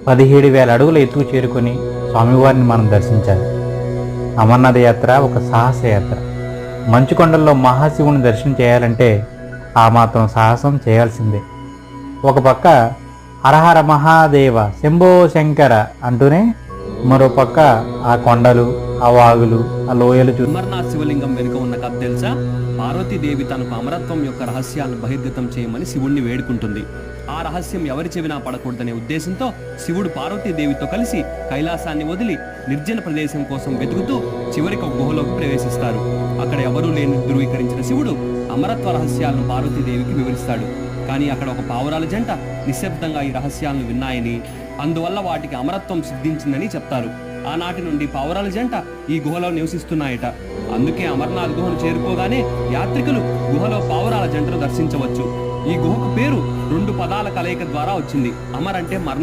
17,000 అడుగుల ఎత్తుకు చేరుకొని స్వామివారిని మనం దర్శించాలి. అమర్నాథ యాత్ర ఒక సాహస యాత్ర. మంచుకొండల్లో మహాశివుని దర్శనం చేయాలంటే ఆ మాత్రం సాహసం చేయాల్సిందే. ఒక పక్క హరహర మహాదేవ శంభో శంకర అంటూనే మరో పక్క ఆ కొండలు, ఆ వాగులు, ఆ లోయలు అమర్నాథ్ శివలింగం వెనుక ఉన్న కథ తెలుసా? పార్వతీదేవి తనకు అమరత్వం యొక్క రహస్యాలను బహిర్గతం చేయమని శివుణ్ణి వేడుకుంటుంది. ఆ రహస్యం ఎవరి చెవినా పడకూడదనే ఉద్దేశంతో శివుడు పార్వతీదేవితో కలిసి కైలాసాన్ని వదిలి నిర్జన ప్రదేశం కోసం వెతుకుతూ చివరికి ఒక గుహలోకి ప్రవేశిస్తారు. అక్కడ ఎవరూ లేని ధృవీకరించిన శివుడు అమరత్వ రహస్యాలను పార్వతీదేవికి వివరిస్తాడు. కానీ అక్కడ ఒక పావురాల జంట నిశ్శబ్దంగా ఈ రహస్యాలను విన్నాయని, అందువల్ల వాటికి అమరత్వం సిద్ధించిందని చెప్తారు. ఆనాటి నుండి పావురాల జంట ఈ గుహలో నివసిస్తున్నాయట. అందుకే అమర్నాథ్ గుహను చేరుకోగానే యాత్రికులు గుహలో పావురాల జంటను దర్శించవచ్చు. ఈ గుహకు పేరు 2 పదాల కలయిక ద్వారా వచ్చింది. అమర్ అంటే మరణ